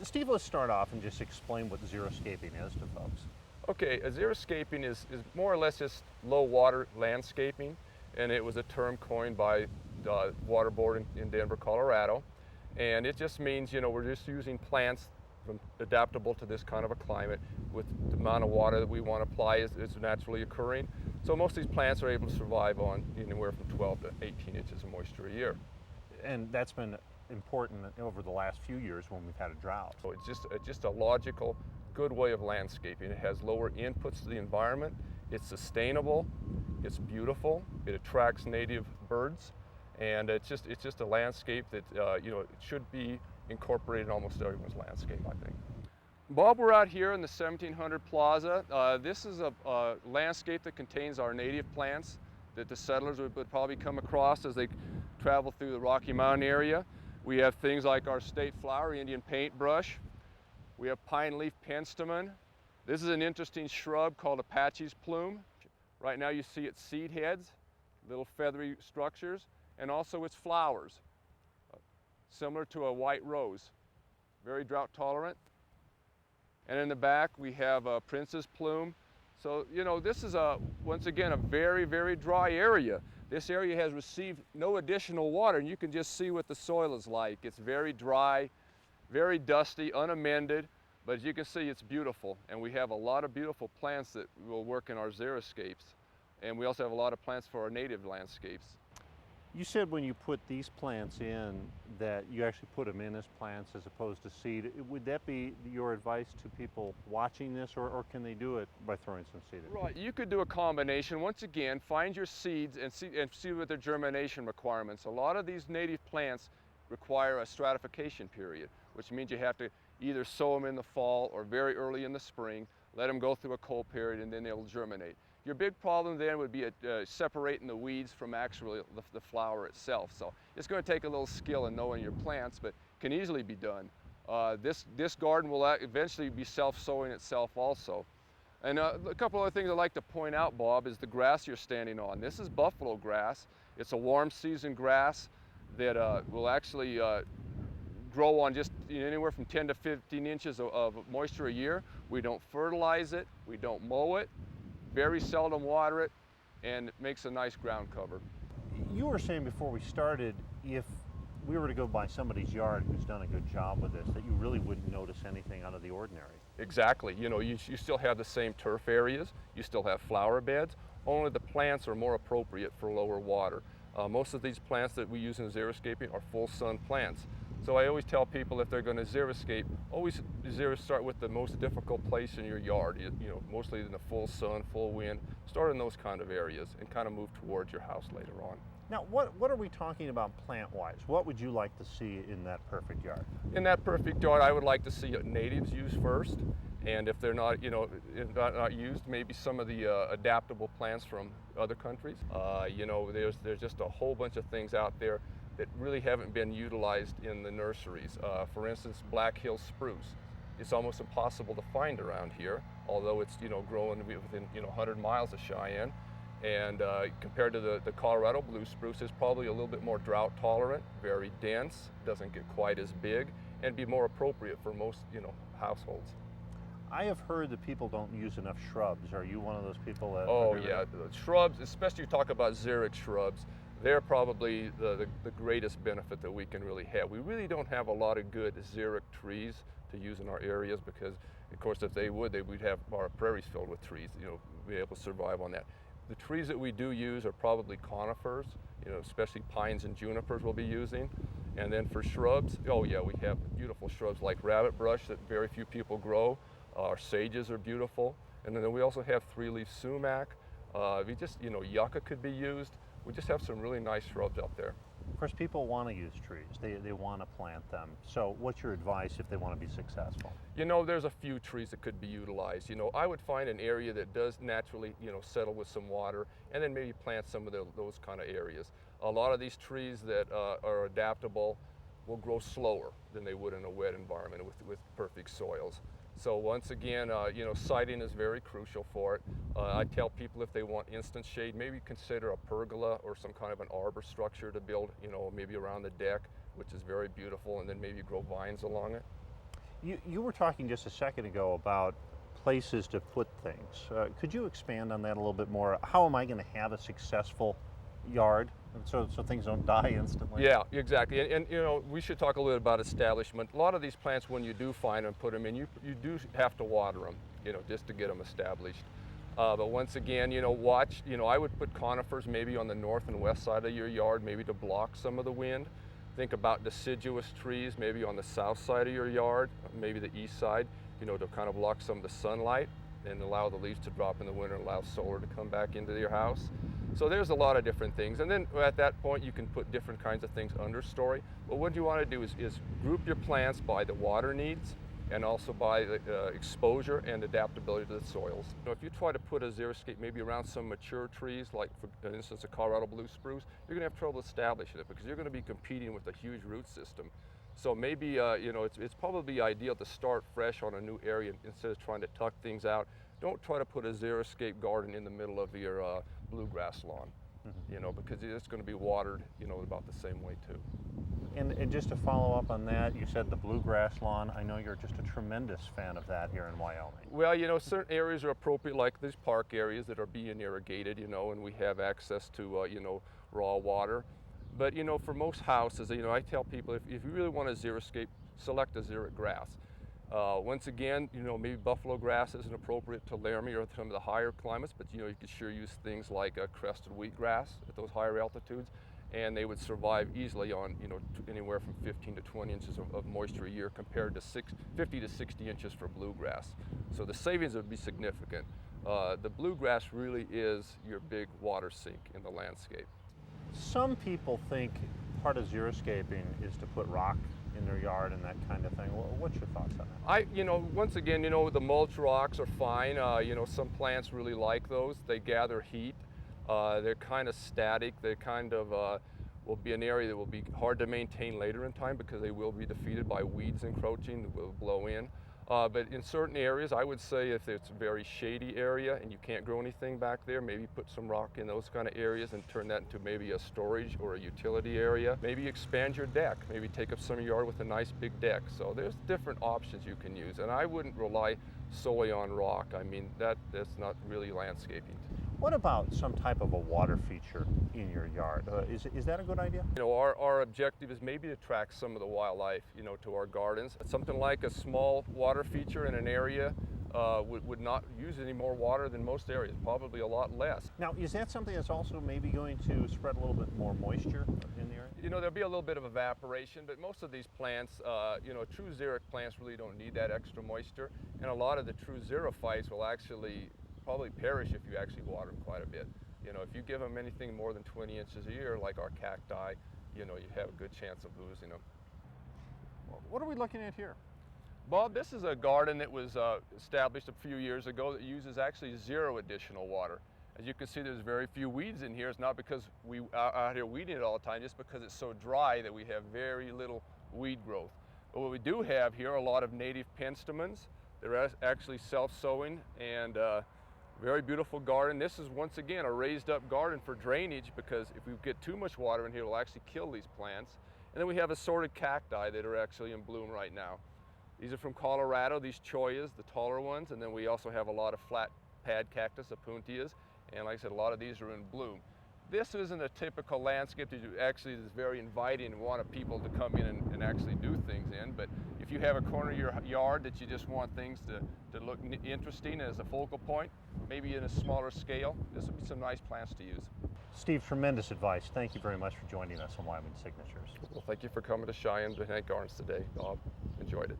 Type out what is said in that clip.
Steve, let's start off and just explain what xeriscaping is to folks. Okay, xeriscaping is more or less just low water landscaping, and it was a term coined by the Water Board in Denver, Colorado. And it just means, we're just using plants adaptable to this kind of a climate with the amount of water that we want to apply is naturally occurring. So most of these plants are able to survive on anywhere from 12 to 18 inches of moisture a year. And that's been important over the last few years when we've had a drought. So it's just a logical, good way of landscaping. It has lower inputs to the environment. It's sustainable. It's beautiful. It attracts native birds, and it's just a landscape that it should be incorporated in almost everyone's landscape, I think. Bob, we're out here in the 1700 Plaza. This is a landscape that contains our native plants that the settlers would probably come across as they travel through the Rocky Mountain area. We have things like our state flower, Indian paintbrush. We have pine leaf penstemon. This is an interesting shrub called Apache's plume. Right now you see its seed heads, little feathery structures, and also its flowers, similar to a white rose, very drought tolerant. And in the back we have a Prince's plume. So, this is once again, a very, very dry area. This area has received no additional water, and you can just see what the soil is like. It's very dry, very dusty, unamended, but as you can see, it's beautiful. And we have a lot of beautiful plants that will work in our xeriscapes. And we also have a lot of plants for our native landscapes. You said when you put these plants in that you actually put them in as plants as opposed to seed. Would that be your advice to people watching this, or can they do it by throwing some seed in? Right, you could do a combination. Once again, find your seeds and see what their germination requirements. A lot of these native plants require a stratification period, which means you have to either sow them in the fall or very early in the spring, let them go through a cold period, and then they'll germinate. Your big problem then would be separating the weeds from actually the flower itself. So it's going to take a little skill in knowing your plants, but can easily be done. This garden will eventually be self-sowing itself also. And a couple other things I'd like to point out, Bob, is the grass you're standing on. This is buffalo grass. It's a warm season grass that will actually grow on just anywhere from 10 to 15 inches of moisture a year. We don't fertilize it, we don't mow it, very seldom water it, and it makes a nice ground cover. You were saying before we started, if we were to go by somebody's yard who's done a good job with this, that you really wouldn't notice anything out of the ordinary. Exactly. You still have the same turf areas, you still have flower beds, only the plants are more appropriate for lower water. Most of these plants that we use in xeriscaping are full sun plants. So I always tell people if they're going to xeriscape, always start with the most difficult place in your yard, mostly in the full sun, full wind. Start in those kind of areas and kind of move towards your house later on. Now, what are we talking about plant-wise? What would you like to see in that perfect yard? In that perfect yard, I would like to see natives used first. And if they're not, not used, maybe some of the adaptable plants from other countries. There's just a whole bunch of things out there that really haven't been utilized in the nurseries. For instance, Black Hill spruce. It's almost impossible to find around here, although it's growing within 100 miles of Cheyenne. And compared to the Colorado blue spruce, it's probably a little bit more drought tolerant, very dense, doesn't get quite as big, and be more appropriate for most households. I have heard that people don't use enough shrubs. Are you one of those people that? Oh yeah, shrubs, especially you talk about xeric shrubs, they're probably the greatest benefit that we can really have. We really don't have a lot of good xeric trees to use in our areas because, of course, if they would, we'd have our prairies filled with trees, be able to survive on that. The trees that we do use are probably conifers, especially pines and junipers we'll be using. And then for shrubs, oh yeah, we have beautiful shrubs like rabbit brush that very few people grow. Our sages are beautiful. And then we also have three-leaf sumac. Yucca could be used. We just have some really nice shrubs out there. Of course, people want to use trees. They want to plant them. So what's your advice if they want to be successful? There's a few trees that could be utilized. I would find an area that does naturally, settle with some water, and then maybe plant some of those kind of areas. A lot of these trees that are adaptable will grow slower than they would in a wet environment with perfect soils. So once again, siting is very crucial for it. I tell people if they want instant shade, maybe consider a pergola or some kind of an arbor structure to build, maybe around the deck, which is very beautiful, and then maybe grow vines along it. You were talking just a second ago about places to put things. Could you expand on that a little bit more? How am I going to have a successful yard so things don't die instantly? Yeah, exactly. And you know, we should talk a little bit about establishment. A lot of these plants, when you do find them, put them in, you do have to water them, you know, just to get them established. But once again, you know, watch, you know, I would put conifers maybe on the north and west side of your yard, maybe to block some of the wind. Think about deciduous trees, maybe on the south side of your yard, maybe the east side, you know, to kind of block some of the sunlight and allow the leaves to drop in the winter and allow solar to come back into your house. So there's a lot of different things. And then at that point, you can put different kinds of things understory. But what you want to do is group your plants by the water needs and also by the exposure and adaptability to the soils. You know, if you try to put a xeriscape maybe around some mature trees, like for instance a Colorado blue spruce, you're going to have trouble establishing it because you're going to be competing with a huge root system. So maybe you know, it's probably ideal to start fresh on a new area instead of trying to tuck things out. Don't try to put a xeriscape garden in the middle of your bluegrass lawn, you know, because it's going to be watered, you know, about the same way too. And just to follow up on that, you said the bluegrass lawn. I know you're just a tremendous fan of that here in Wyoming. Well, you know, certain areas are appropriate, like these park areas that are being irrigated, you know, and we have access to, you know, raw water. But, you know, for most houses, you know, I tell people if you really want a xeriscape, select a xeric grass. Once again, you know, maybe buffalo grass isn't appropriate to Laramie or some of the higher climates, but, you know, you could sure use things like crested wheatgrass at those higher altitudes, and they would survive easily on, you know, anywhere from 15 to 20 inches of moisture a year compared to 50 to 60 inches for bluegrass. So the savings would be significant. The bluegrass really is your big water sink in the landscape. Some people think part of xeriscaping is to put rock in their yard and that kind of thing. What's your thoughts on that? You know, once again, you know, the mulch rocks are fine. You know, some plants really like those. They gather heat. They're kind of static. They kind of will be an area that will be hard to maintain later in time because they will be defeated by weeds encroaching that will blow in. But in certain areas, I would say if it's a very shady area and you can't grow anything back there, maybe put some rock in those kind of areas and turn that into maybe a storage or a utility area. Maybe expand your deck. Maybe take up some of your yard with a nice big deck. So there's different options you can use. And I wouldn't rely solely on rock. I mean, that's not really landscaping. What about some type of a water feature in your yard? Is that a good idea? You know, our objective is maybe to attract some of the wildlife, you know, to our gardens. Something like a small water feature in an area would not use any more water than most areas, probably a lot less. Now, is that something that's also maybe going to spread a little bit more moisture in the area? You know, there'll be a little bit of evaporation, but most of these plants, you know, true xeric plants really don't need that extra moisture. And a lot of the true xerophytes will actually probably perish if you actually water them quite a bit. You know, if you give them anything more than 20 inches a year, like our cacti, you know, you have a good chance of losing them. What are we looking at here? Bob, this is a garden that was established a few years ago that uses actually 0 additional water. As you can see, there's very few weeds in here. It's not because we are out here weeding it all the time, just because it's so dry that we have very little weed growth. But what we do have here are a lot of native penstemons. They're actually self-sowing and very beautiful garden. This is once again a raised up garden for drainage because if we get too much water in here, it'll actually kill these plants. And then we have assorted cacti that are actually in bloom right now. These are from Colorado, these choyas, the taller ones, and then we also have a lot of flat pad cactus, opuntias, and like I said, a lot of these are in bloom. This isn't a typical landscape that you actually is very inviting and want people to come in and actually do things in, but if you have a corner of your yard that you just want things to look interesting as a focal point, maybe in a smaller scale, this would be some nice plants to use. Steve, tremendous advice. Thank you very much for joining us on Wyoming Signatures. Well, thank you for coming to Cheyenne Botanic Gardens today, Bob. Enjoyed it.